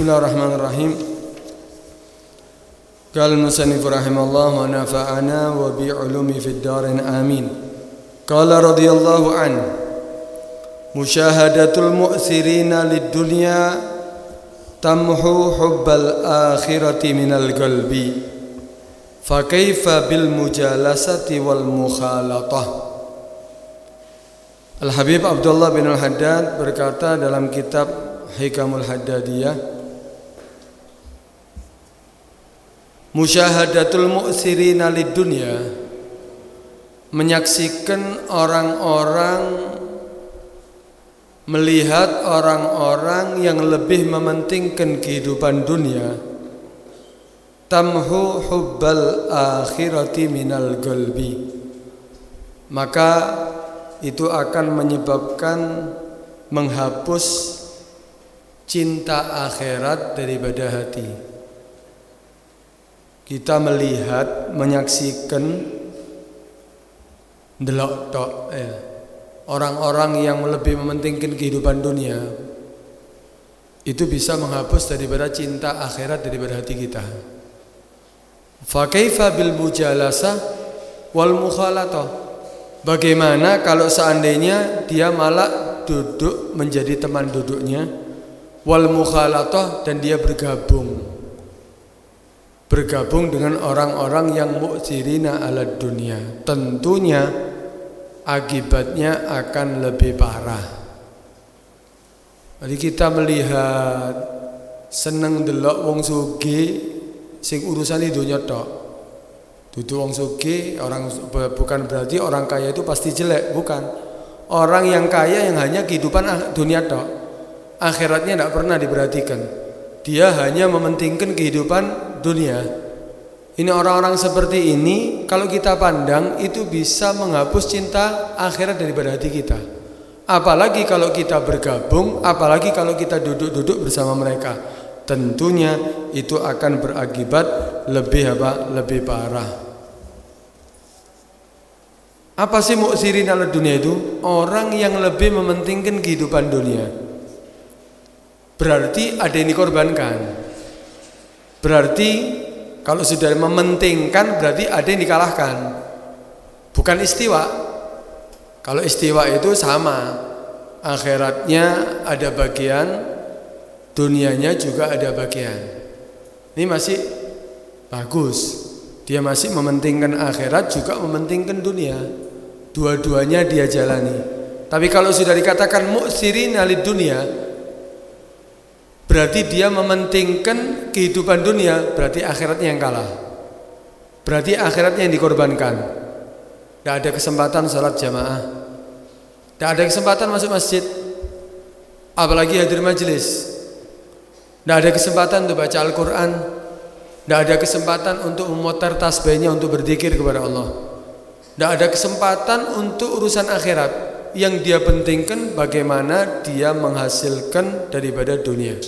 Bismillahirrahmanirrahim. Qala al-musannif rahimahullah wa nafa'ana wa bi'ulumi fid darin amin. Qala radhiyallahu an musyahadatul mu'thirina lid-dunya tamhu hubbal akhirati minal qalbi fa kaifa bil mujalasati wal mukhalatah. Al-Habib Abdullah bin Al-Haddad berkata dalam kitab Hikamul Haddadiyah, musyahadatul mu'thirina lid-dunya, menyaksikan orang-orang, melihat orang-orang yang lebih mementingkan kehidupan dunia, tamhu hubbal akhirati minal qalbi, maka itu akan menyebabkan menghapus cinta akhirat daripada hati. Kita melihat, menyaksikan delok tok orang-orang yang lebih mementingkan kehidupan dunia, itu bisa menghapus daripada cinta akhirat daripada hati kita. Fa kaifa bil mujalasah wal mukhalatah. Bagaimana kalau seandainya dia malah duduk menjadi teman duduknya, wal mukhalatah, dan dia bergabung dengan orang-orang yang mu'thirina ala dunia, tentunya akibatnya akan lebih parah. Jadi kita melihat seneng delok wong sugih sing urusane donya tok. Dudu wong sugih, orang bukan berarti orang kaya itu pasti jelek, bukan. Orang yang kaya yang hanya kehidupan dunia tok, akhiratnya tidak pernah diperhatikan. Dia hanya mementingkan kehidupan dunia. Ini orang-orang seperti ini, kalau kita pandang itu bisa menghapus cinta akhirat daripada hati kita. Apalagi kalau kita bergabung, apalagi kalau kita duduk-duduk bersama mereka. Tentunya itu akan berakibat lebih parah. Apa sih mu'tsirin ala dunia itu? Orang yang lebih mementingkan kehidupan dunia. Berarti ada yang dikorbankan. Berarti kalau sudah mementingkan berarti ada yang dikalahkan. Bukan istiwa. Kalau istiwa itu sama, akhiratnya ada bagian, dunianya juga ada bagian. Ini masih bagus. Dia masih mementingkan akhirat juga mementingkan dunia. Dua-duanya dia jalani. Tapi kalau sudah dikatakan mu'thirina lid dunia, berarti dia mementingkan kehidupan dunia, berarti akhiratnya yang kalah. Berarti akhiratnya yang dikorbankan. Tidak ada kesempatan salat jamaah, tidak ada kesempatan masuk masjid, apalagi hadir majelis. Tidak ada kesempatan untuk baca Al-Quran, tidak ada kesempatan untuk memutar tasbihnya untuk berzikir kepada Allah. Tidak ada kesempatan untuk urusan akhirat. Yang dia pentingkan bagaimana dia menghasilkan daripada dunia.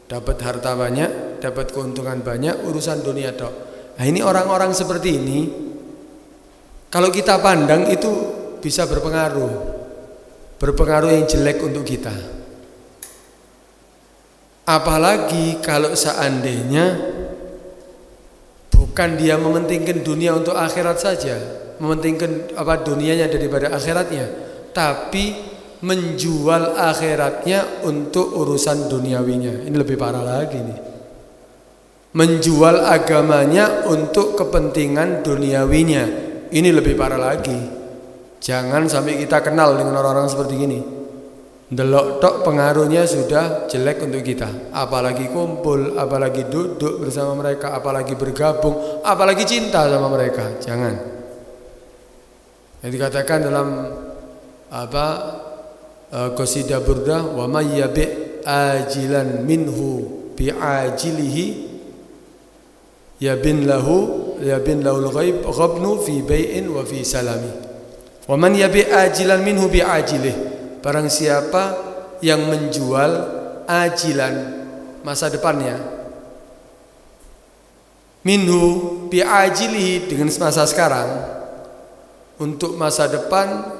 Dapat harta banyak, dapat keuntungan banyak, urusan dunia tok. Nah, ini orang-orang seperti ini, kalau kita pandang itu bisa berpengaruh yang jelek untuk kita. Apalagi kalau seandainya bukan dia mementingkan dunia untuk akhirat saja, mementingkan dunianya daripada akhiratnya, tapi menjual akhiratnya untuk urusan duniawinya. Ini lebih parah lagi nih. Menjual agamanya untuk kepentingan duniawinya. Ini lebih parah lagi. Jangan sampai kita kenal dengan orang-orang seperti ini. Delok tok pengaruhnya sudah jelek untuk kita. Apalagi kumpul, apalagi duduk bersama mereka, apalagi bergabung, apalagi cinta sama mereka. Jangan. Yang dikatakan dalam qasidah Burdah, wa may yabi' ajilan minhu bi'ajilihi yabin lahul ghaib ghabnu fi bai'in wa fi salami. Wa man yabi' ajilan minhu bi'ajilih, barang siapa yang menjual ajilan, masa depannya, minhu bi'ajilihi, dengan masa sekarang, untuk masa depan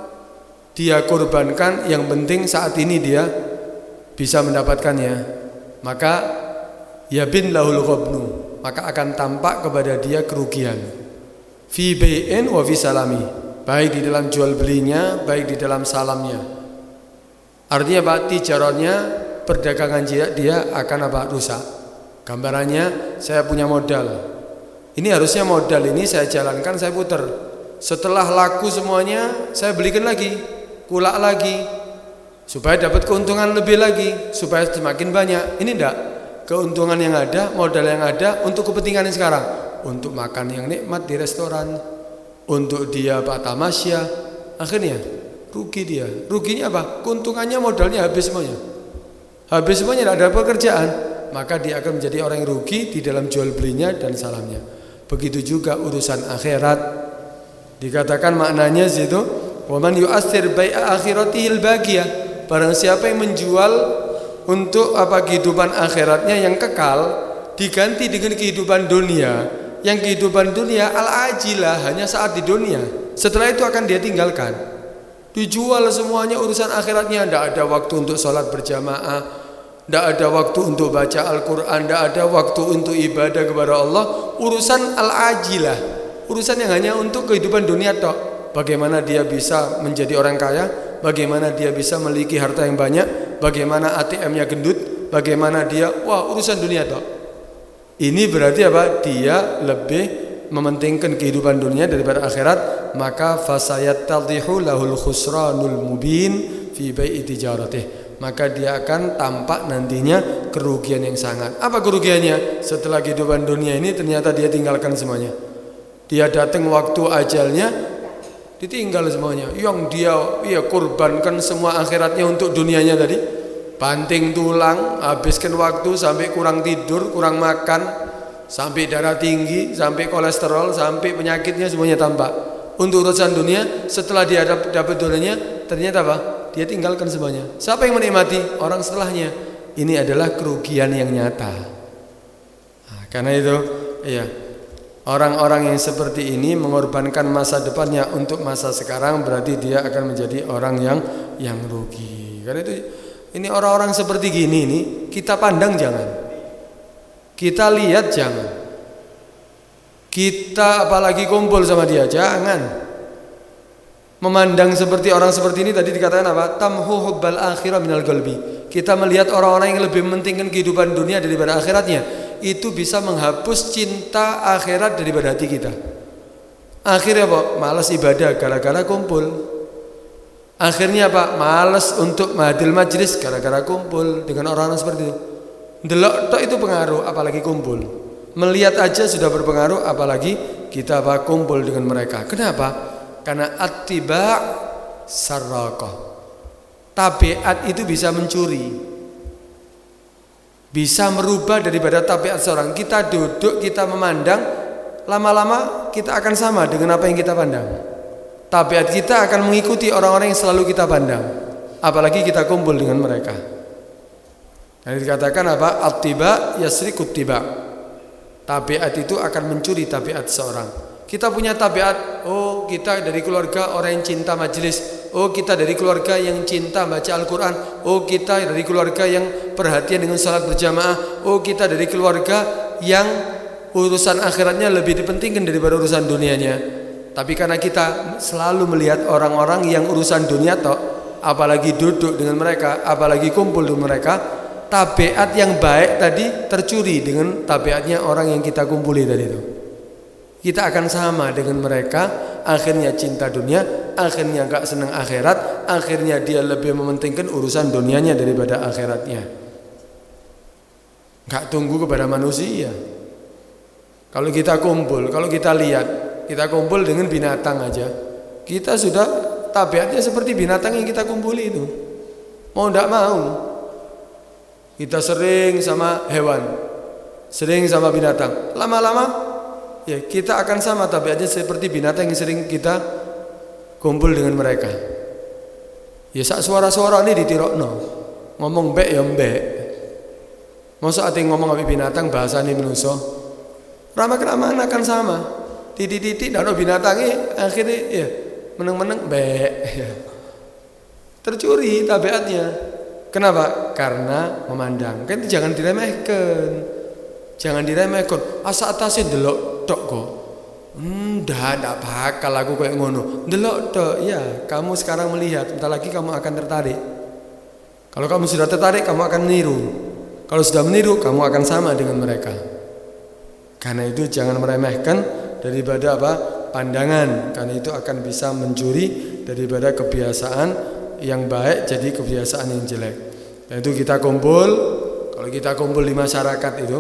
dia korbankan, yang penting saat ini dia bisa mendapatkannya, maka yabin lahul ghabnu, maka akan tampak kepada dia kerugian. Fi bai'in wa fi salami, baik di dalam jual belinya, baik di dalam salamnya. Artinya apa? Tijarahnya, perdagangan dia akan apa? Rusak. Gambarannya, saya punya modal. Ini harusnya modal ini saya jalankan, saya putar. Setelah laku semuanya, saya belikan lagi, kulak lagi, supaya dapat keuntungan lebih lagi, supaya semakin banyak. Ini enggak. Keuntungan yang ada, modal yang ada untuk kepentingan yang sekarang, untuk makan yang nikmat di restoran, untuk dia pak tamasya, akhirnya rugi dia. Ruginya apa? Keuntungannya modalnya habis semuanya. Habis semuanya, tidak ada pekerjaan, maka dia akan menjadi orang yang rugi di dalam jual belinya dan salamnya. Begitu juga urusan akhirat. Dikatakan maknanya situ, waman yu'athir bai'a akhiratihil bagiyah, barang siapa yang menjual untuk apa kehidupan akhiratnya yang kekal diganti dengan kehidupan dunia, yang kehidupan dunia al-ajilah, hanya saat di dunia, setelah itu akan dia tinggalkan. Dijual semuanya urusan akhiratnya, tidak ada waktu untuk sholat berjamaah, tidak ada waktu untuk baca Al-Quran, tidak ada waktu untuk ibadah kepada Allah. Urusan al-ajilah, urusan yang hanya untuk kehidupan dunia tok. Bagaimana dia bisa menjadi orang kaya, bagaimana dia bisa memiliki harta yang banyak, bagaimana ATM-nya gendut, bagaimana dia, wah urusan dunia tok. Ini berarti apa? Dia lebih mementingkan kehidupan dunia daripada akhirat, maka fasayattadhihu lahul khusranul mubin fi bai'i tijaratih, maka dia akan tampak nantinya kerugian yang sangat. Apa kerugiannya? Setelah kehidupan dunia ini ternyata dia tinggalkan semuanya. Dia datang waktu ajalnya, ditinggal semuanya. Yang dia korbankan semua akhiratnya untuk dunianya tadi, banting tulang, habiskan waktu sampai kurang tidur, kurang makan, sampai darah tinggi, sampai kolesterol, sampai penyakitnya semuanya tampak untuk urusan dunia. Setelah dia dapat dunianya, ternyata apa? Dia tinggalkan semuanya. Siapa yang menikmati? Orang setelahnya. Ini adalah kerugian yang nyata. Nah, karena itu, iya, orang-orang yang seperti ini mengorbankan masa depannya untuk masa sekarang, berarti dia akan menjadi orang yang rugi. Karena itu, ini orang-orang seperti gini nih, kita pandang jangan, kita lihat jangan, kita apalagi kumpul sama dia jangan. Memandang seperti orang seperti ini tadi dikatakan apa? Tamhu hubbal akhirah minal qalbi. Kita melihat orang-orang yang lebih mementingkan kehidupan dunia daripada akhiratnya, itu bisa menghapus cinta akhirat daripada hati kita. Akhirnya apa? Malas ibadah gara-gara kumpul. Akhirnya apa? Malas untuk mahadil majlis gara-gara kumpul dengan orang-orang seperti itu. Delok tok itu pengaruh, apalagi kumpul. Melihat aja sudah berpengaruh, apalagi kita apa? Kumpul dengan mereka. Kenapa? Karena attiba' sarraqah. Tabiat itu bisa mencuri, bisa merubah daripada tabiat seorang. Kita duduk, kita memandang, lama-lama kita akan sama dengan apa yang kita pandang. Tabiat kita akan mengikuti orang-orang yang selalu kita pandang, apalagi kita kumpul dengan mereka. Nah, dikatakan apa? Attiba' yasriqut tiba'. Tabiat itu akan mencuri tabiat seorang. Kita punya tabiat, oh kita dari keluarga orang yang cinta majelis, oh kita dari keluarga yang cinta baca Al-Quran, oh kita dari keluarga yang perhatian dengan salat berjamaah, oh kita dari keluarga yang urusan akhiratnya lebih dipentingkan daripada urusan dunianya. Tapi karena kita selalu melihat orang-orang yang urusan dunia tok, apalagi duduk dengan mereka, apalagi kumpul dengan mereka, tabiat yang baik tadi tercuri dengan tabiatnya orang yang kita kumpuli tadi itu. Kita akan sama dengan mereka, akhirnya cinta dunia, akhirnya gak senang akhirat, akhirnya dia lebih mementingkan urusan dunianya daripada akhiratnya. Gak tunggu kepada manusia. Kalau kita kumpul, kalau kita lihat, kita kumpul dengan binatang aja, kita sudah tabiatnya seperti binatang yang kita kumpuli itu. Mau gak mau, kita sering sama hewan, sering sama binatang, lama-lama ya kita akan sama tabiatnya seperti binatang yang sering kita kumpul dengan mereka. Ya sak suara-suara ini ditirokno, ngomong mbek ya mbek. Masa ati ngomong sama binatang bahasane manusa. Lama-kelamaan akan sama. Titik-titik dan binatangnya akhirnya ya meneng-meneng mbek. Tercuri tabiatnya. Kenapa? Karena memandang. Kan itu jangan diremehkan. Jangan diremehkan. Asa atase delok tok kok. Ndak bakal aku kayak ngono. Delok tok, ya, kamu sekarang melihat, bentar lagi kamu akan tertarik. Kalau kamu sudah tertarik, kamu akan meniru. Kalau sudah meniru, kamu akan sama dengan mereka. Karena itu jangan meremehkan daripada apa? Pandangan. Karena itu akan bisa mencuri daripada kebiasaan yang baik jadi kebiasaan yang jelek. Dan itu kita kumpul. Kalau kita kumpul di masyarakat itu,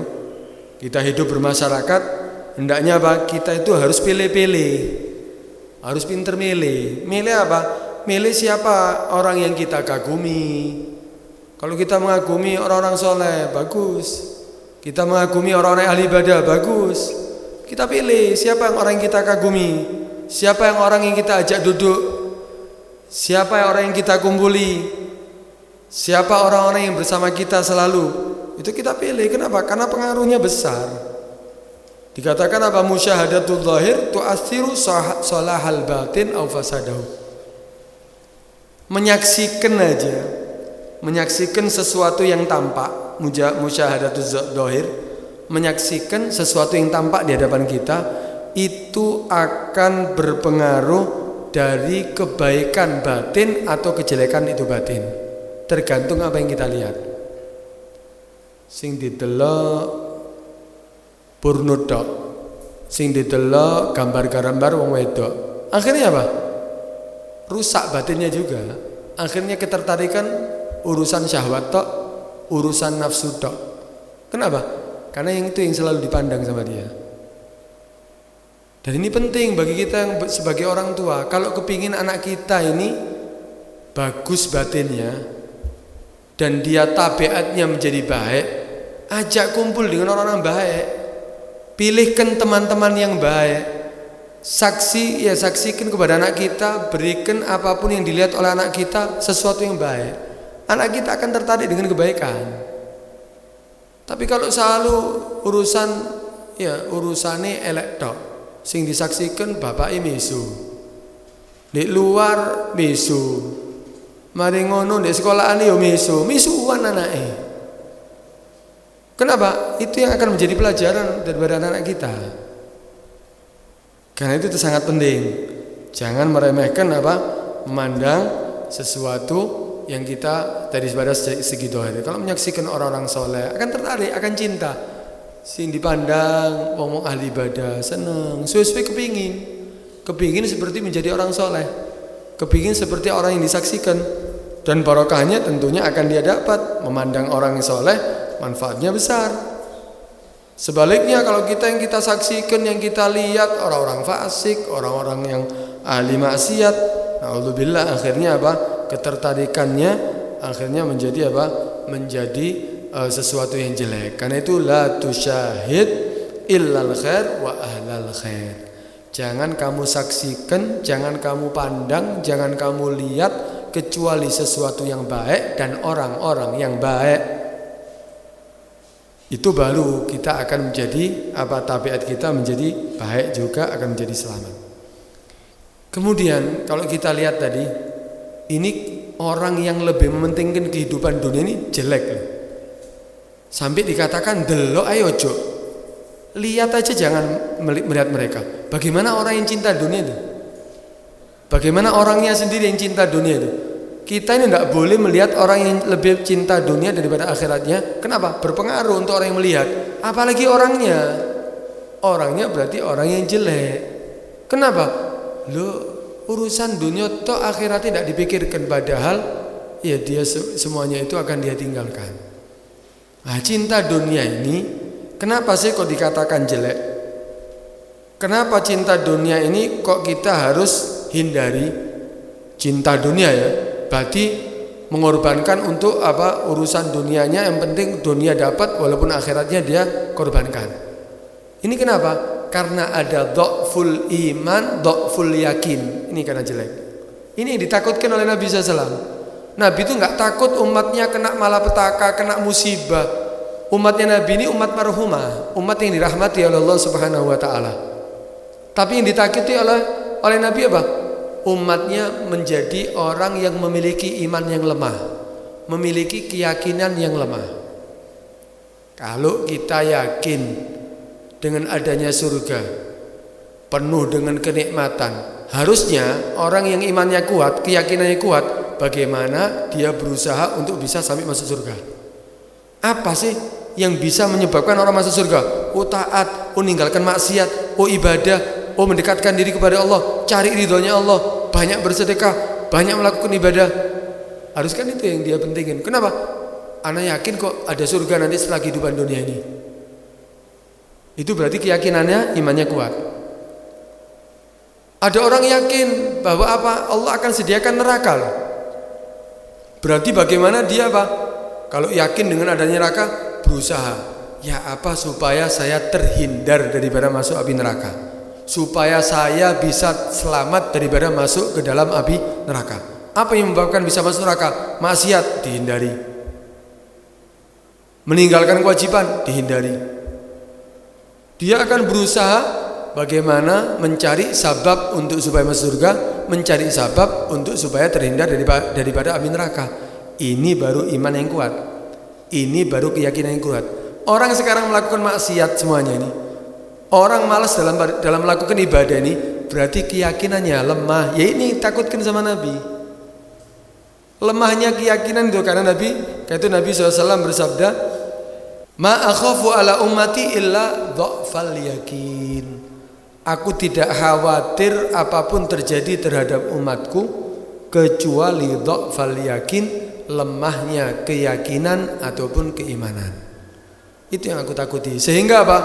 kita hidup bermasyarakat, hendaknya apa? Kita itu harus pilih-pilih. Harus pinter milih. Milih apa? Milih siapa orang yang kita kagumi. Kalau kita mengagumi orang-orang soleh, bagus. Kita mengagumi orang-orang ahli ibadah, bagus. Kita pilih siapa yang orang yang kita kagumi, siapa yang orang yang kita ajak duduk, siapa yang orang yang kita kumpuli, siapa orang-orang yang bersama kita selalu. Itu kita pilih. Kenapa? Karena pengaruhnya besar. Dikatakan apa? Musyahadatul zahir tu'athiru salahal batin aw fasadahu. Menyaksikan aja, menyaksikan sesuatu yang tampak, musyahadatul zahir, menyaksikan sesuatu yang tampak di hadapan kita, itu akan berpengaruh dari kebaikan batin atau kejelekan itu batin. Tergantung apa yang kita lihat. Sing didelok purnut tok, sing didelok gambar-gambar wong wedok. Akhirnya apa? Rusak batinnya juga. Akhirnya ketertarikan urusan syahwat tok, urusan nafsu tok. Kenapa? Karena yang itu yang selalu dipandang sama dia. Dan ini penting bagi kita yang sebagai orang tua. Kalau kepingin anak kita ini bagus batinnya dan dia tabiatnya menjadi baik, ajak kumpul dengan orang-orang baik. Pilihkan teman-teman yang baik. Saksikan kepada anak kita, berikan apapun yang dilihat oleh anak kita sesuatu yang baik. Anak kita akan tertarik dengan kebaikan. Tapi kalau selalu urusane elek tok, sing disaksikan bapake misu, di luar misu, mari ngono di sekolahan yo misuan anake. Kenapa? Itu yang akan menjadi pelajaran daripada anak-anak kita. Karena itu sangat penting. Jangan meremehkan apa? Memandang sesuatu yang kita dari pada segi dohir. Kalau menyaksikan orang-orang soleh akan tertarik, akan cinta. Sing dipandang ngomong ahli ibadah, seneng, suwe-suwe kepingin seperti menjadi orang soleh, kepingin seperti orang yang disaksikan. Dan barokahnya tentunya akan dia dapat. Memandang orang yang soleh, manfaatnya besar. Sebaliknya kalau yang kita saksikan, yang kita lihat orang-orang fasik, orang-orang yang ahli maksiat, naudzubillah, akhirnya apa? Ketertarikannya akhirnya menjadi apa? Menjadi sesuatu yang jelek. Karena itu la tusyahid illal khair wa ahlal khair. Jangan kamu saksikan, jangan kamu pandang, jangan kamu lihat kecuali sesuatu yang baik dan orang-orang yang baik. Itu baru kita akan menjadi tabiat kita menjadi baik juga, akan menjadi selamat. Kemudian kalau kita lihat tadi, ini orang yang lebih mementingkan kehidupan dunia ini jelek loh. Sampai dikatakan delok ayo ojo. Lihat aja, jangan melihat mereka. Bagaimana orang yang cinta dunia itu? Bagaimana orangnya sendiri yang cinta dunia itu? Kita ini tidak boleh melihat orang yang lebih cinta dunia daripada akhiratnya. Kenapa? Berpengaruh untuk orang yang melihat. Apalagi orangnya. Orangnya berarti orang yang jelek. Kenapa? Urusan dunia toh akhiratnya tidak dipikirkan. Padahal ya dia semuanya itu akan dia tinggalkan. Nah, cinta dunia ini kenapa sih kok dikatakan jelek? Kenapa cinta dunia ini kok kita harus hindari? Cinta dunia ya, berarti mengorbankan untuk urusan dunianya, yang penting dunia dapat walaupun akhiratnya dia korbankan. Ini kenapa? Karena ada dhaful iman, dhaful yakin. Ini karena jelek. Ini yang ditakutkan oleh Nabi SAW. Nabi itu nggak takut umatnya kena malapetaka, kena musibah. Umatnya Nabi ini umat marhumah, umat yang dirahmati oleh Allah Subhanahu wa taala. Tapi yang ditakuti oleh Nabi apa? Umatnya menjadi orang yang memiliki iman yang lemah, memiliki keyakinan yang lemah. Kalau kita yakin dengan adanya surga, penuh dengan kenikmatan, harusnya orang yang imannya kuat, keyakinannya kuat, bagaimana dia berusaha untuk bisa sampai masuk surga. Apa sih yang bisa menyebabkan orang masuk surga? Oh taat, oh meninggalkan maksiat, oh ibadah, oh mendekatkan diri kepada Allah, cari ridhonya Allah, banyak bersedekah, banyak melakukan ibadah. Harus kan itu yang dia pentingin. Kenapa? Ana yakin kok ada surga nanti setelah kehidupan dunia ini. Itu berarti keyakinannya, imannya kuat. Ada orang yakin bahwa apa? Allah akan sediakan neraka. Berarti bagaimana dia apa? Kalau yakin dengan adanya neraka, berusaha. Ya apa supaya saya terhindar daripada masuk api neraka? Supaya saya bisa selamat daripada masuk ke dalam api neraka. Apa yang menyebabkan bisa masuk neraka? Maksiat, dihindari. Meninggalkan kewajiban, dihindari. Dia akan berusaha bagaimana mencari sabab untuk supaya masuk surga, mencari sabab untuk supaya terhindar daripada api neraka. Ini baru iman yang kuat. Ini baru keyakinan yang kuat. Orang sekarang melakukan maksiat semuanya ini. Orang malas dalam melakukan ibadah ini, berarti keyakinannya lemah. Ya ini takutkan sama Nabi. Lemahnya keyakinan itu karena Nabi SAW bersabda, "Ma akhafu ala ummati illa dha'fal yakin." Aku tidak khawatir apapun terjadi terhadap umatku kecuali dha'fal yakin, lemahnya keyakinan ataupun keimanan. Itu yang aku takuti. Sehingga apa?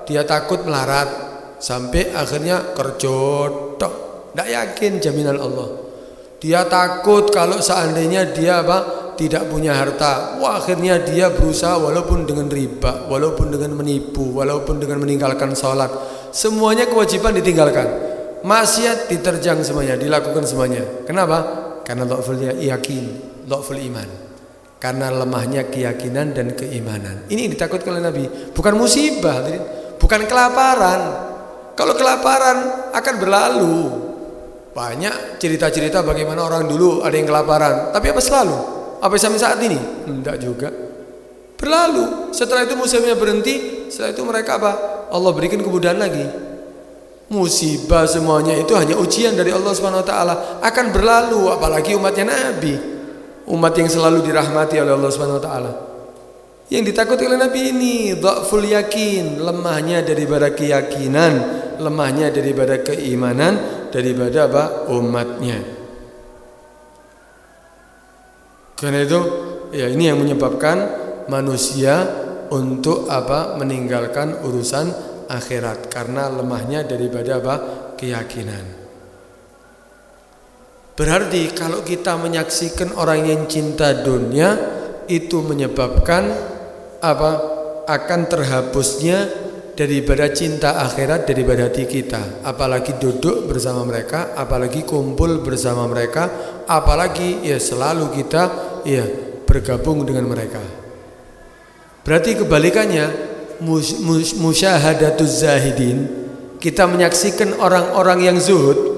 Dia takut melarat sampai akhirnya kerjotok, tidak yakin jaminan Allah. Dia takut kalau seandainya dia apa? Tidak punya harta. Wah, akhirnya dia berusaha walaupun dengan riba, walaupun dengan menipu, walaupun dengan meninggalkan sholat, semuanya kewajiban ditinggalkan. Maksiat diterjang semuanya, dilakukan semuanya. Kenapa? Karena dha'ful yakin, dha'ful iman. Karena lemahnya keyakinan dan keimanan. Ini ditakutkan oleh Nabi. Bukan musibah, bukan kelaparan. Kalau kelaparan akan berlalu. Banyak cerita-cerita bagaimana orang dulu ada yang kelaparan. Tapi apa selalu? Apa sampai saat ini? Enggak juga. Berlalu. Setelah itu musimnya berhenti. Setelah itu mereka apa? Allah berikan kemudahan lagi. Musibah semuanya itu hanya ujian dari Allah SWT. Akan berlalu. Apalagi umatnya Nabi, umat yang selalu dirahmati oleh Allah SWT. Yang ditakuti oleh Nabi ini dha'ful yakin, lemahnya daripada keyakinan, lemahnya daripada keimanan, daripada apa? Umatnya. Karena itu ya ini yang menyebabkan manusia untuk apa? Meninggalkan urusan akhirat karena lemahnya daripada apa? Keyakinan. Berarti kalau kita menyaksikan orang yang cinta dunia, itu menyebabkan apa? Akan terhapusnya daripada cinta akhirat daripada hati kita. Apalagi duduk bersama mereka, apalagi kumpul bersama mereka, apalagi ya selalu kita ya bergabung dengan mereka. Berarti kebalikannya, musyahadatuz zahidin, kita menyaksikan orang-orang yang zuhud,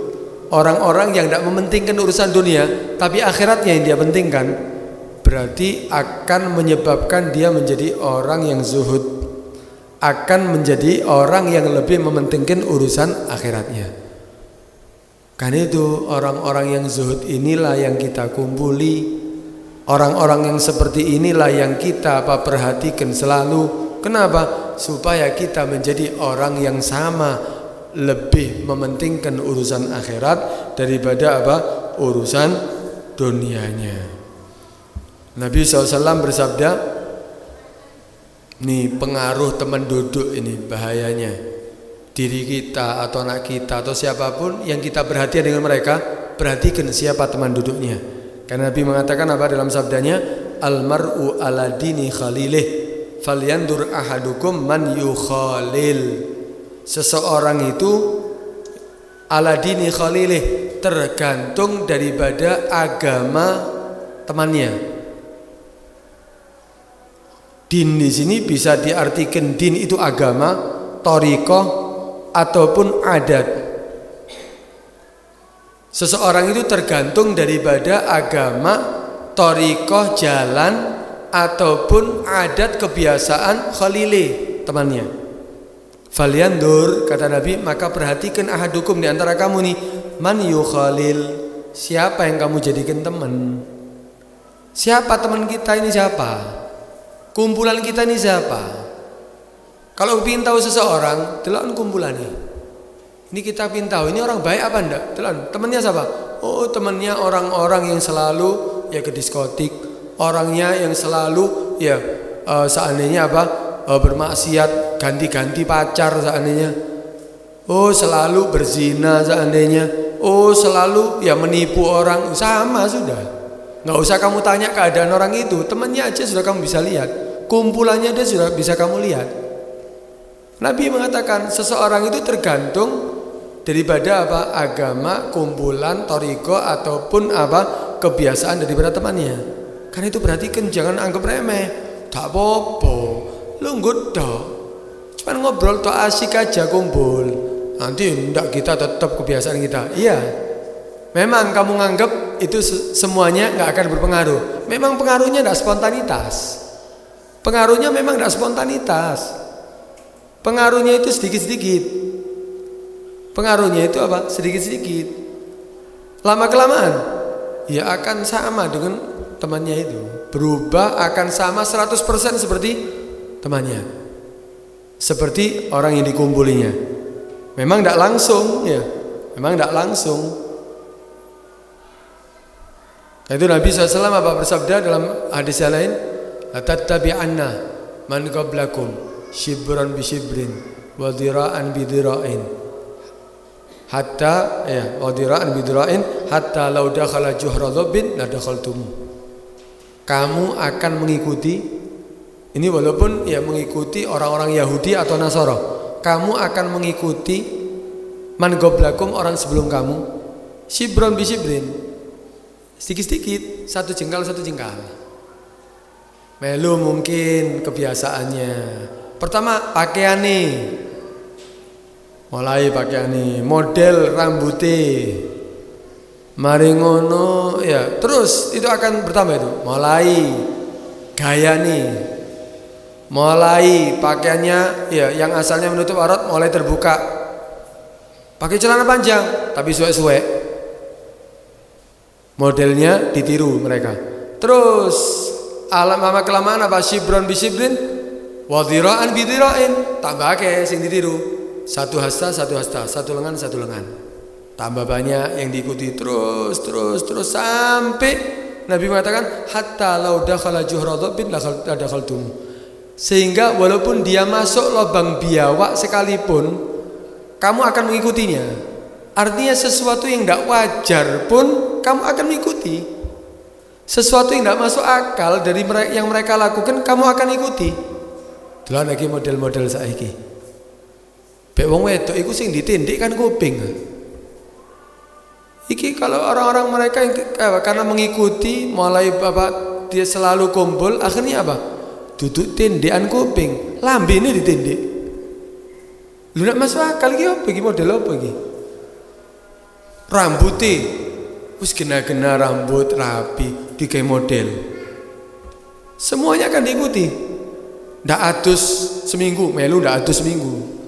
orang-orang yang tidak mementingkan urusan dunia tapi akhiratnya yang dia pentingkan, berarti akan menyebabkan dia menjadi orang yang zuhud, akan menjadi orang yang lebih mementingkan urusan akhiratnya. Karena itu orang-orang yang zuhud inilah yang kita kumpuli, orang-orang yang seperti inilah yang kita perhatikan selalu. Kenapa? Supaya kita menjadi orang yang sama, lebih mementingkan urusan akhirat daripada apa? Urusan dunianya. Nabi SAW bersabda, nih pengaruh teman duduk ini bahayanya. Diri kita atau anak kita atau siapapun yang kita perhatian dengan mereka, perhatikan siapa teman duduknya. Karena Nabi mengatakan apa dalam sabdanya? Al-mar'u ala dini khalilih, falyandur ahadukum man yukhalil. Seseorang itu ala dini khalilih, tergantung daripada agama temannya. Din di sini bisa diartikan din itu agama, thariqah ataupun adat. Seseorang itu tergantung daripada agama, thariqah jalan ataupun adat kebiasaan khalili, temannya. Falyandur, kata Nabi, maka perhatikan ahadukum di antara kamu nih, man yukhalil, siapa yang kamu jadikan teman? Siapa teman kita ini, siapa? Kumpulan kita ini siapa? Kalau ingin tahu seseorang, delok kumpulan nih. Ini kita ingin tahu ini orang baik apa enggak? Delok temannya siapa? Oh, temannya orang-orang yang selalu ya ke diskotik, orangnya yang selalu ya seandainya bermaksiat, ganti-ganti pacar seandainya. Oh, selalu berzina seandainya. Oh, selalu ya menipu orang. Sama sudah. Nggak usah kamu tanya keadaan orang itu, temannya aja sudah kamu bisa lihat. Kumpulannya dia sudah bisa kamu lihat. Nabi mengatakan seseorang itu tergantung daripada agama, kumpulan, thariqah ataupun kebiasaan daripada temannya. Karena itu perhatikan, jangan anggap remeh. Tak apa-apa, lu nggodok. Cuman ngobrol tuh asik aja kumpul. Nanti enggak, kita tetap kebiasaan kita. Iya. Memang kamu nganggap itu semuanya enggak akan berpengaruh. Memang pengaruhnya enggak spontanitas. Pengaruhnya memang enggak spontanitas. Pengaruhnya itu sedikit-sedikit. Pengaruhnya itu sedikit-sedikit. Lama-kelamaan ya akan sama dengan temannya itu. Berubah akan sama 100% seperti temannya. Seperti orang yang dikumpulinya. Memang tidak langsung ya. Memang tidak langsung. Itu Nabi SAW bersabda dalam hadis yang lain, "Latattabi'anna man qablakum shibran bi shibrin wa dhira'an bi dhira'in." Hatta wadiraan bidrain hatta law dakhala juhra dhabbin la dakhaltum. Kamu akan mengikuti ini, walaupun ya mengikuti orang-orang Yahudi atau Nasara, kamu akan mengikuti man qablakum, orang sebelum kamu, shibran bi shibrin, sedikit-sedikit, satu jengkal satu jengkal. Melu mungkin kebiasaannya. Pertama pakaian nih. Mulai pakaian nih, model rambutnya, mari ngono ya, terus itu akan bertambah itu. Mulai gaya nih, mulai pakaiannya ya yang asalnya menutup aurat mulai terbuka, pakai celana panjang tapi suwe-suwe, modelnya ditiru mereka. Terus lama kelamaan shibron bi shibrin wa dhira'an bi dhira'in, tambah ke sing ditiru. Satu hasta, satu lengan, tambah banyak yang diikuti, terus sampai Nabi mengatakan hatta law dakhala juhra dhabbin la dakhaltum, sehingga walaupun dia masuk lubang biawak sekalipun kamu akan mengikutinya. Artinya sesuatu yang tidak wajar pun kamu akan mengikuti, sesuatu yang tidak masuk akal dari yang mereka lakukan kamu akan ikuti. Delok lagi model-model saiki. Bek wong wedok iku sing ditindik kan kuping. Iki kalau orang-orang mereka yang karena mengikuti mulai dia selalu kumpul, akhirnya duduk tindikan kuping, lambe ini ditindik. Lu nak masuk akal iki apa iki, model apa iki? Rambutnya wis gena-gena, rambut rapi, digawe model. Semuanya akan diikuti. Ndak adus seminggu, melu ndak adus seminggu.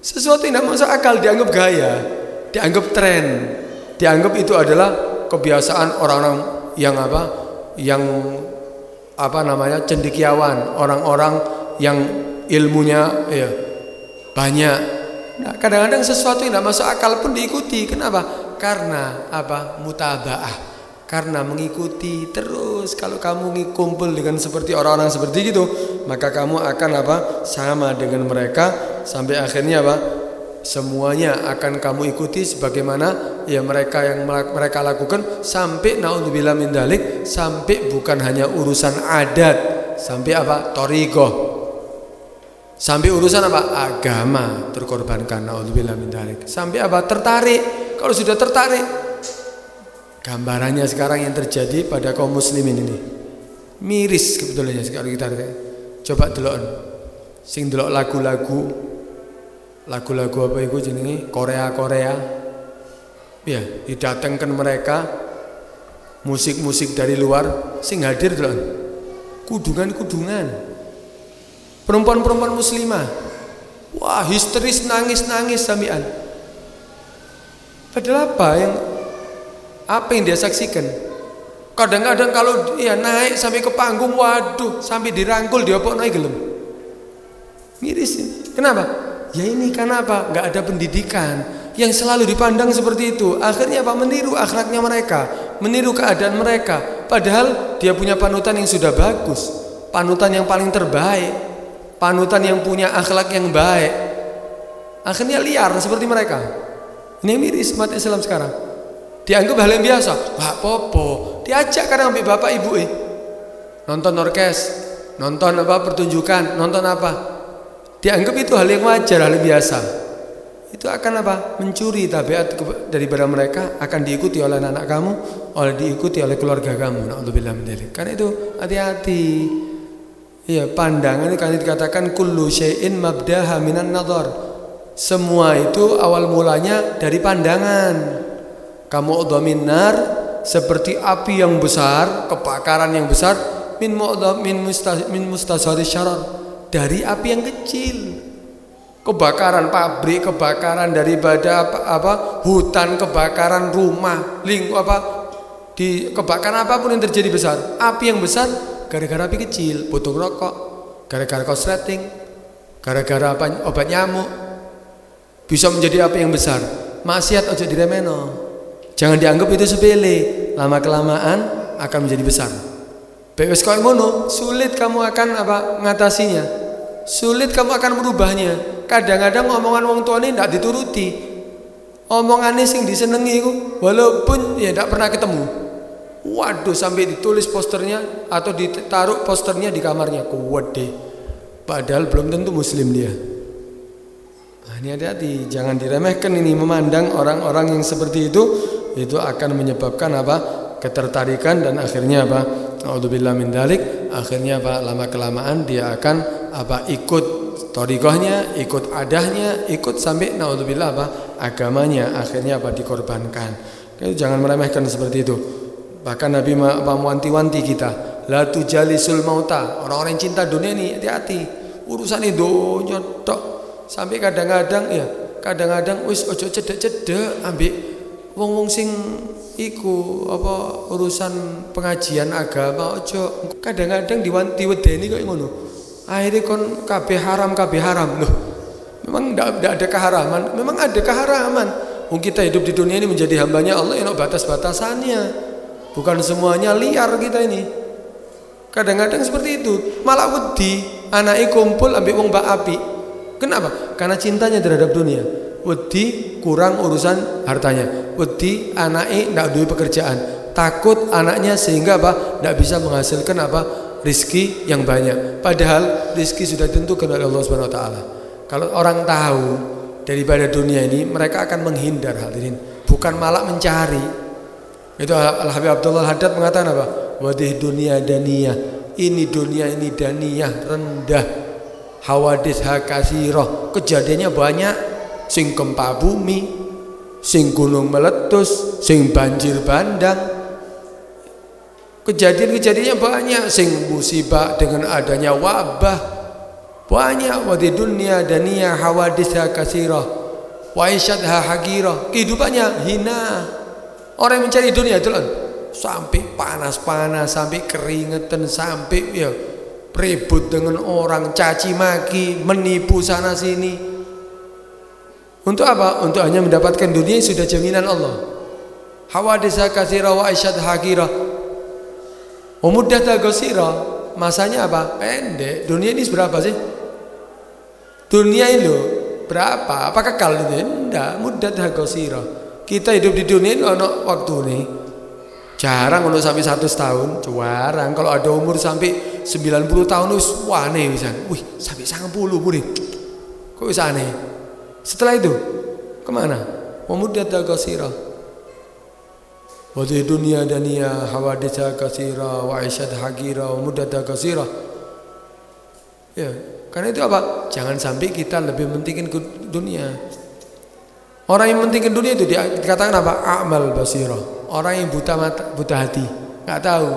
Sesuatu yang tidak masuk akal dianggap gaya, dianggap tren, dianggap itu adalah kebiasaan orang-orang yang cendekiawan, orang-orang yang ilmunya ya banyak. Nah, kadang-kadang sesuatu yang tidak masuk akal pun diikuti. Kenapa? Karena mutabaah. Karena mengikuti terus. Kalau kamu kumpul dengan seperti orang-orang seperti itu, maka kamu akan sama dengan mereka, sampai akhirnya semuanya akan kamu ikuti sebagaimana ya mereka yang mereka lakukan, sampai naudzubillah min dzalik, sampai bukan hanya urusan adat, sampai thariqah, sampai urusan agama terkorbankan, naudzubillah min dzalik, sampai tertarik. Kalau sudah tertarik, gambarannya sekarang yang terjadi pada kaum muslimin ini miris kebetulannya. Sekarang kita coba delok sing delok lagu-lagu apa itu jenenge Korea ya, didatangkan mereka musik-musik dari luar, sing hadir delok kudungan-kudungan. Perempuan-perempuan muslimah, wah histeris, nangis-nangis sampean. Padahal apa yang dia saksikan? Kadang-kadang kalau dia naik sampai ke panggung, waduh, sampai dirangkul dia kok naik gelem. Miris. Kenapa? Ya ini karena apa? Nggak ada pendidikan yang selalu dipandang seperti itu. Akhirnya apa? Meniru akhlaknya mereka, meniru keadaan mereka. Padahal dia punya panutan yang sudah bagus, panutan yang paling terbaik, panutan yang punya akhlak yang baik. Akhirnya liar seperti mereka. Ini miris umat Islam sekarang. Dianggap hal yang biasa. Wah popo, diajak kadang ambil bapak ibu nonton orkes, nonton apa pertunjukan, nonton apa. Dianggap itu hal yang wajar, hal yang biasa. Itu akan apa? Mencuri tabiat daripada mereka, akan diikuti oleh anak kamu, diikuti oleh keluarga kamu. Na'udzubillah min dzalik. Karena itu hati-hati. Iya, pandangan ini kan dikatakan kullu syai'in mabdaha minan nadhar. Semua itu awal mulanya dari pandangan. Kamu udhamin nar, seperti api yang besar, kebakaran yang besar, min mustasari syarar, dari api yang kecil. Kebakaran pabrik, kebakaran daripada hutan, kebakaran rumah, di kebakaran apapun yang terjadi besar, api yang besar gara-gara api kecil, putung rokok, gara-gara korsleting, gara-gara obat nyamuk, bisa menjadi api yang besar. Maksiat ojo diremeno, jangan dianggap itu sepele, lama kelamaan akan menjadi besar. Wis koyo ngono, sulit kamu akan ngatasinya, sulit kamu akan merubahnya. Kadang-kadang omongan wong tua ini tidak dituruti, omongannya sing disenengi itu, walaupun ya tidak pernah ketemu. Waduh, sampai ditulis posternya atau ditaruh posternya di kamarnya, kuat deh. Padahal belum tentu muslim dia. Nah, ini hati-hati, jangan diremehkan ini. Memandang orang-orang yang seperti itu akan menyebabkan ketertarikan dan akhirnya A'udzubillah min dzalik, akhirnya lama kelamaan dia akan ikut thariqahnya, ikut adahnya, ikut sampai naudzubillah agamanya akhirnya dikorbankan. Itu jangan meremehkan seperti itu. Bahkan Nabi mewanti-wanti kita, la tujalisul mauta. Orang-orang yang cinta dunia ini hati-hati, urusan itu nyotok. Sampai kadang-kadang wis ojo cedek-cedek ambek wong-wong sing iku urusan pengajian agama, ojo. Kadang-kadang diwedeni kok ngono. Akhirnya kon kabeh haram loh. Memang tidak ada keharaman, memang ada keharaman. Kita hidup di dunia ini menjadi hambanya Allah, yang batas-batasannya. Bukan semuanya liar kita ini. Kadang-kadang seperti itu. Malah wedi anake kumpul ambek wong mbak api. Kenapa? Karena cintanya terhadap dunia. Wedi kurang urusan hartanya. Wedi anake ndak duwe pekerjaan. Takut anaknya sehingga ndak bisa menghasilkan rizki yang banyak. Padahal rizki sudah ditentukan oleh Allah Subhanahu Wa Taala. Kalau orang tahu daripada dunia ini, mereka akan menghindar hadirin, bukan malah mencari. Itu Al-Habib Abdullah Haddad mengatakan wadih dunia daniyah. Ini dunia ini daniyah, rendah. Hawadis hakasirah, kejadiannya banyak. Sing gempa bumi, sing gunung meletus, sing banjir bandang. Kejadian-kejadiannya banyak, sing musibah dengan adanya wabah banyak. Wa di dunia daniyah hawadisha katsirah wa isyadha haqirah, kehidupannya hina. Orang yang mencari dunia itu sampai panas-panas, sampai keringetan, sampai ribut dengan orang, caci maki, menipu sana sini. Untuk apa? Untuk hanya mendapatkan dunia yang sudah jaminan Allah. Hawadisha katsirah wa isyadha haqirah. Umuddata qasira, masanya pendek. Dunia ini berapa sih? Dunia ini berapa? Apakah kekal itu? Enggak, muddata qasira. Kita hidup di dunia ini ono waktu nih. Jarang ono sampai 100 tahun, jarang. Kalau ada umur sampai 90 tahun wis aneh bisa. Wih, sampai 90 murih. Kok bisa aneh? Setelah itu kemana? Umuddata qasira. Wa di dunia daniyah hawaditha katsira wa aisyad haqira wa muddata katsira. Ya, karena itu jangan sampai kita lebih mentingin dunia. Orang yang mentingin dunia itu dikatakan a'mal basirah. Orang yang buta mata, buta hati, enggak tahu.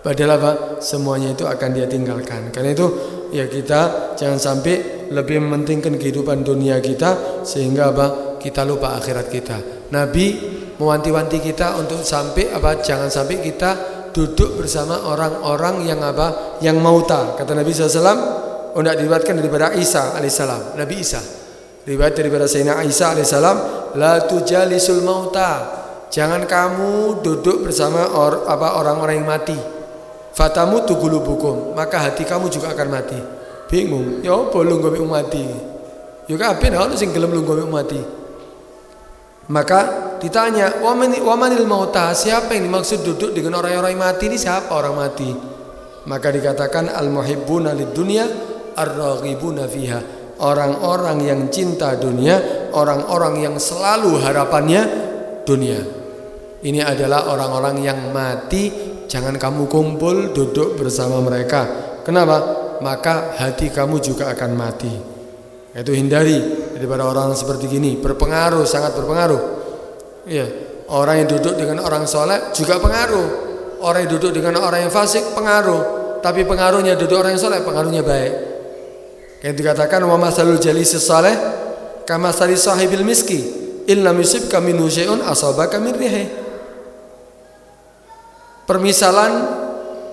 Padahal apa? Semuanya itu akan dia tinggalkan. Karena itu ya kita jangan sampai lebih mementingkan kehidupan dunia kita sehingga apa? Kita lupa akhirat kita. Nabi mewanti-wanti kita untuk sampai apa? Jangan sampai kita duduk bersama orang-orang yang apa? Yang mauta. Kata Nabi SAW, tidak diriwayatkan daripada Isa alaihissalam. Nabi Isa riwayat daripada Sayyidina Isa alaihissalam, la tujalisul mauta. Jangan kamu duduk bersama orang-orang yang mati. Fatamutu qulubukum, maka hati kamu juga akan mati. Bingung, ya apa lu ngombe mati? Ya kabeh ana sing gelem lu ngombe mati. Maka ditanya, wa manil mauta, siapa yang dimaksud duduk dengan orang-orang yang mati ini? Siapa orang mati? Maka dikatakan al-muhibbuna lid-dunya ar-raghibuna fiha. Orang-orang yang cinta dunia, orang-orang yang selalu harapannya dunia. Ini adalah orang-orang yang mati. Jangan kamu kumpul duduk bersama mereka. Kenapa? Maka hati kamu juga akan mati. Itu hindari daripada orang seperti gini. Berpengaruh, sangat berpengaruh. Iya. Orang yang duduk dengan orang soleh juga pengaruh. Orang yang duduk dengan orang yang fasik pengaruh. Tapi pengaruhnya duduk orang yang soleh, pengaruhnya baik. Yang dikatakan wa masalul jalisis salih kama sali sahibil miski illam yusibka minhu syai'un asabaka min rihi. Permisalan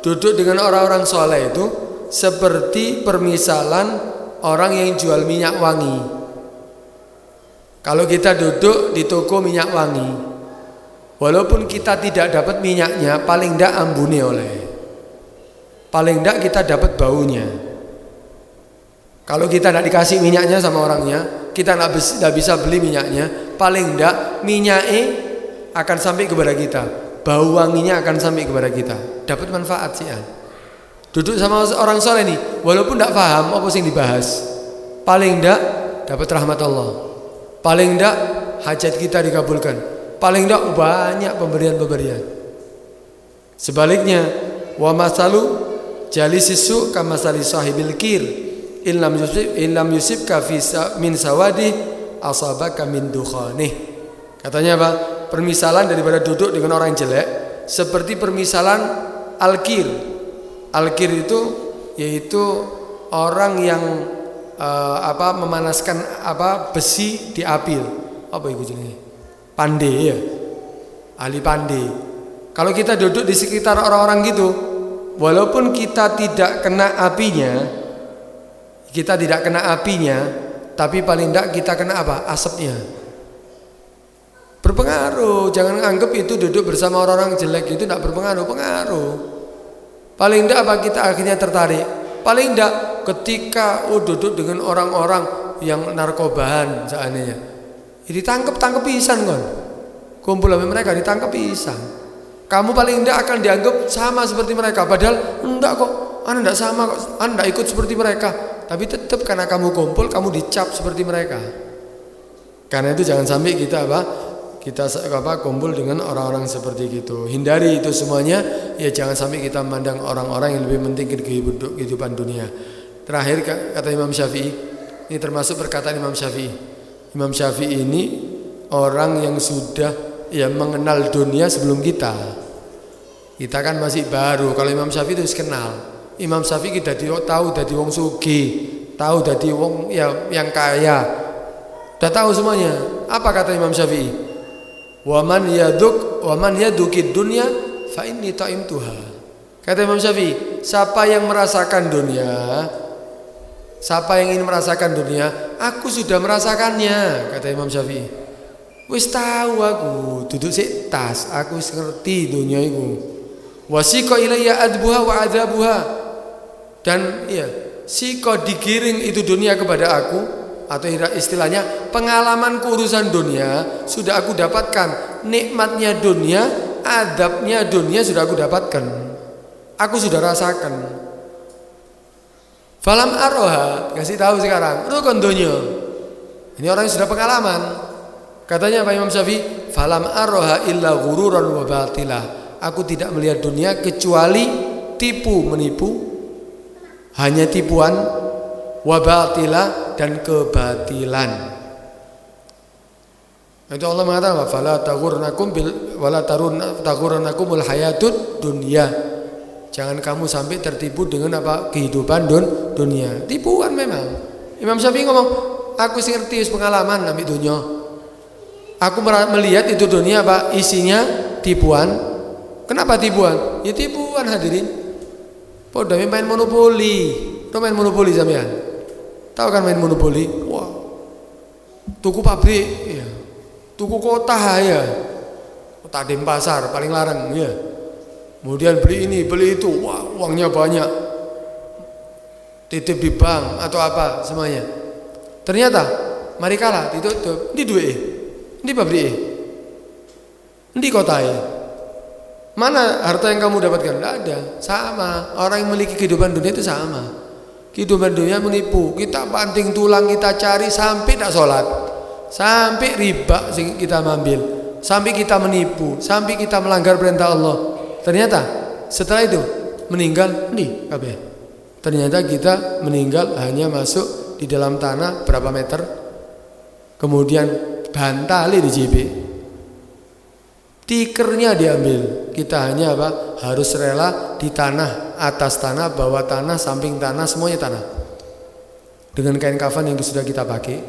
duduk dengan orang-orang soleh itu seperti permisalan orang yang jual minyak wangi. Kalau kita duduk di toko minyak wangi, walaupun kita tidak dapat minyaknya, paling tidak ambune oleh, paling tidak kita dapat baunya. Kalau kita tidak dikasih minyaknya sama orangnya, kita tidak bisa beli minyaknya, paling tidak minyaknya akan sampai kepada kita, bau wanginya akan sampai kepada kita, dapat manfaat sih. Duduk sama orang soleh nih, walaupun tidak paham apa sih yang dibahas, paling tidak dapat rahmat Allah, paling tidak hajat kita dikabulkan, paling tidak banyak pemberian-pemberian. Sebaliknya, wa masalu jalisisu kamasali sahibil kir illam yusibka fi min sawadi asabaka min dukhanih. Katanya apa? Permisalan daripada duduk dengan orang jelek seperti permisalan al-kir. Al-kir itu yaitu orang yang memanaskan besi di api. Apa itu jenenge? Pandai ya. Ahli pandai. Kalau kita duduk di sekitar orang-orang gitu, walaupun kita tidak kena apinya, tapi paling tidak kita kena apa? Asapnya. Berpengaruh. Jangan anggap itu duduk bersama orang-orang jelek itu tidak berpengaruh. Pengaruh. Paling tidak apa kita akhirnya tertarik. Paling tidak ketika duduk dengan orang-orang yang narkobaan seandainya, ditangkap pisan kon. Kumpul sama mereka ditangkap pisan. Kamu paling tidak akan dianggap sama seperti mereka. Padahal enggak kok. Anda tidak sama kok. Anda ikut seperti mereka. Tapi tetap karena kamu kumpul, kamu dicap seperti mereka. Karena itu jangan sampai kita kumpul dengan orang-orang seperti itu. Hindari itu semuanya. Ya jangan sampai kita memandang orang-orang yang lebih penting kehidupan dunia. Terakhir kata Imam Syafi'i, ini termasuk perkataan Imam Syafi'i. Imam Syafi'i ini orang yang sudah mengenal dunia sebelum kita. Kita kan masih baru. Kalau Imam Syafi'i itu kenal. Imam Syafi'i kita tahu dari wong sugih, tahu dari wong yang kaya. Udah tahu semuanya. Apa kata Imam Syafi'i? Wa man yadukid dunya fa inni ta'imtuha. Kata Imam Syafi'i, siapa yang merasakan dunia, siapa yang ingin merasakan dunia, aku sudah merasakannya, kata Imam Syafi'i. Wis tahu aku, duduk sik tas, aku wis ngerti dunia iku. Wasiqa ilayya adbuha wa adzabuha. Dan siko digiring itu dunia kepada aku, atau istilahnya pengalaman urusan dunia sudah aku dapatkan. Nikmatnya dunia, adabnya dunia sudah aku dapatkan. Aku sudah rasakan. Falam aroha, kasih tahu sekarang, rukun dunia. Ini orang yang sudah pengalaman. Katanya Pak Imam Syafi'i, falam aroha illa ghururan wa batilah. Aku tidak melihat dunia kecuali tipu menipu, hanya tipuan, wabatilah dan kebatilan. Itu Allah mengatakan, fala taghurnakumul hayatud dunya. Jangan kamu sampai tertipu dengan apa kehidupan dunia. Tipuan memang. Imam Syafi'i ngomong, aku sih ngerti pengalaman ambil dunia. Aku melihat itu dunia apa isinya tipuan. Kenapa tipuan? Ya tipuan hadirin. Podo main monopoli. Tuh main monopoli sampean. Tahu kan main monopoli? Wah. Tuku pabrik, ya. Tuku kota ya. Kota Denpasar paling larang ya. Kemudian beli ini, beli itu, wah uangnya banyak. Titip di bank atau apa semuanya. Ternyata mari kalah ditutup. Di duit, di pabrik, di kota. Mana harta yang kamu dapatkan? Tidak ada. Sama. Orang yang memiliki kehidupan dunia itu sama. Kehidupan dunia menipu. Kita banting tulang, kita cari sampai tidak sholat, sampai riba kita ambil, sampai kita menipu, sampai kita melanggar perintah Allah. Ternyata setelah itu meninggal di kabeh. Ternyata kita meninggal hanya masuk di dalam tanah berapa meter, kemudian bantali di JB, tikernya diambil. Kita hanya apa? Harus rela di tanah, atas tanah, bawah tanah, samping tanah, semuanya tanah. Dengan kain kafan yang sudah kita pakai,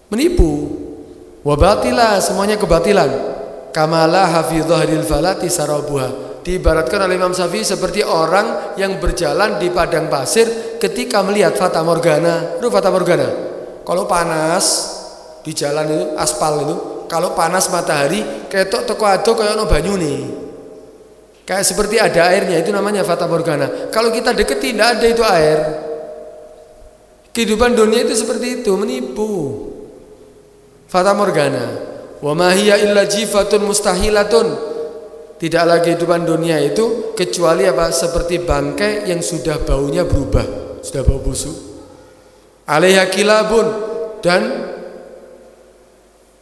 menipu. Wabatilah, semuanya kebatilan. Kamala hafidhahril falati sarabuha. Diibaratkan oleh Imam Syafi'i seperti orang yang berjalan di padang pasir ketika melihat fata morgana. Itu fata morgana. Kalau panas di jalan itu, aspal itu, kalau panas matahari ketok teko ado kaya ono banyune. Kayak seperti ada airnya, itu namanya fata morgana. Kalau kita deketi tidak ada itu air. Kehidupan dunia itu seperti itu, menipu. Fata morgana. Wa ma hiya illa jifatun mustahilatun. Tidaklah kehidupan dunia itu kecuali apa? Seperti bangkai yang sudah baunya berubah, sudah bau busuk. Alaiha kilabun, dan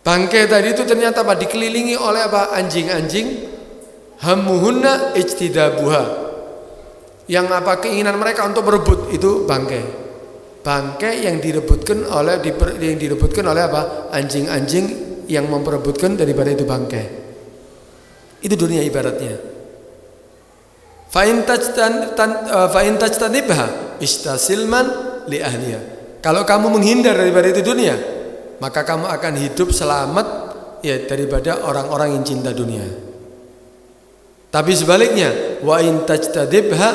bangkai tadi itu ternyata apa? Dikelilingi oleh apa? Anjing-anjing. Hammuhunna ijtidabuha. Yang apa? Keinginan mereka untuk berebut itu bangkai. Bangkai yang direbutkan oleh apa? Anjing-anjing yang memperebutkan daripada itu bangkai. Itu dunia ibaratnya. Fa in tajtanibha istasilman li ahliha. Kalau kamu menghindar daripada itu dunia, maka kamu akan hidup selamat ya daripada orang-orang yang cinta dunia. Tapi sebaliknya, wa in tajtadibha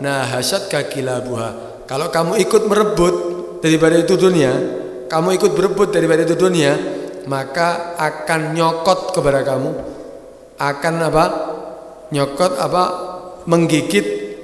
nahasyatka kilabuha. Kalau kamu ikut merebut daripada itu dunia, kamu ikut berebut daripada itu dunia, maka akan nyokot kepada kamu, akan apa? Nyokot apa? Menggigit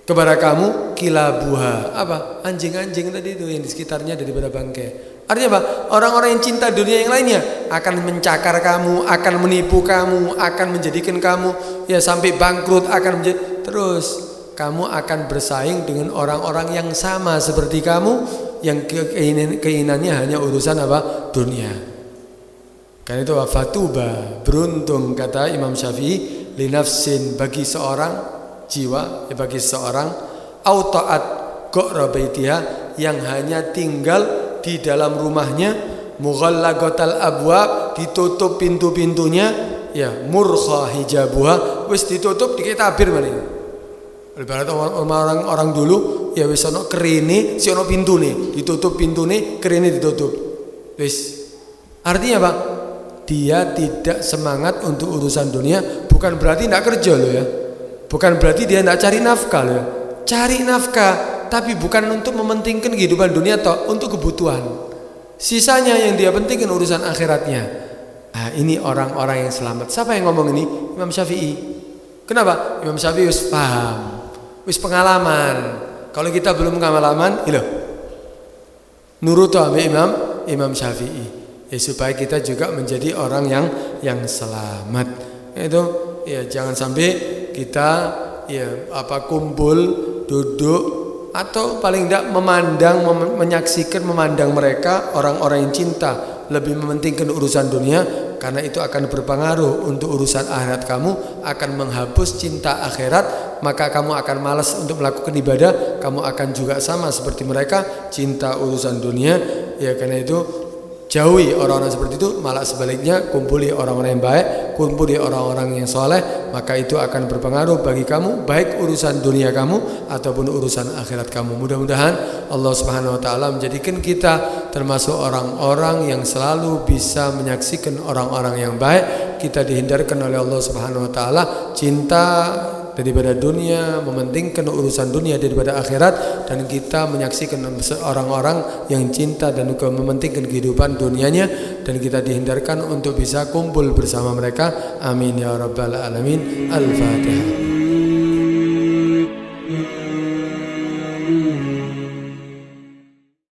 kepada kamu kilabuha. Apa? Anjing-anjing tadi itu yang di sekitarnya daripada bangkai. Artinya apa? Orang-orang yang cinta dunia yang lainnya akan mencakar kamu, akan menipu kamu, akan menjadikan kamu ya sampai bangkrut, akan menjadi terus kamu akan bersaing dengan orang-orang yang sama seperti kamu yang keinginannya hanya urusan apa? Dunia. Karena itu fatuba, beruntung kata Imam Syafi'i, linafsin, bagi seorang jiwa, bagi seorang autaat ghara baitiha, yang hanya tinggal di dalam rumahnya, mughallaqatal abwab, ditutup pintu-pintunya, ya murkha hijabuha, wis ditutup diketabir maning. Ibarat orang dulu ya wis ana kerene, si ana pintune, ditutup pintune, kerene ditutup. Wis. Artinya apa? Dia tidak semangat untuk urusan dunia, bukan berarti tidak kerja loh ya. Bukan berarti dia tidak cari nafkah loh ya. Cari nafkah, tapi bukan untuk mementingkan kehidupan dunia toh, untuk kebutuhan. Sisanya yang dia pentingkan urusan akhiratnya. Nah, ini orang-orang yang selamat. Siapa yang ngomong ini? Imam Syafi'i. Kenapa? Imam Syafi'i wis paham, wis pengalaman. Kalau kita belum pengalaman, nurut ambil Imam Syafi'i. Ya, supaya kita juga menjadi orang yang selamat. Itu ya jangan sampai kita ya kumpul, duduk, atau paling tidak menyaksikan memandang mereka orang-orang yang cinta lebih mementingkan urusan dunia, karena itu akan berpengaruh untuk urusan akhirat kamu, akan menghapus cinta akhirat, maka kamu akan malas untuk melakukan ibadah, kamu akan juga sama seperti mereka cinta urusan dunia. Ya karena itu jauhi orang-orang seperti itu, malah sebaliknya kumpuli orang-orang yang baik, kumpuli orang-orang yang soleh, maka itu akan berpengaruh bagi kamu, baik urusan dunia kamu ataupun urusan akhirat kamu. Mudah-mudahan Allah Subhanahu wa taala menjadikan kita termasuk orang-orang yang selalu bisa menyaksikan orang-orang yang baik. Kita dihindarkan oleh Allah Subhanahu wa taala cinta daripada dunia, mementingkan urusan dunia daripada akhirat, dan kita menyaksikan orang-orang yang cinta dan juga mementingkan kehidupan dunianya, dan kita dihindarkan untuk bisa kumpul bersama mereka. Amin ya rabbal alamin. Al-Fatihah.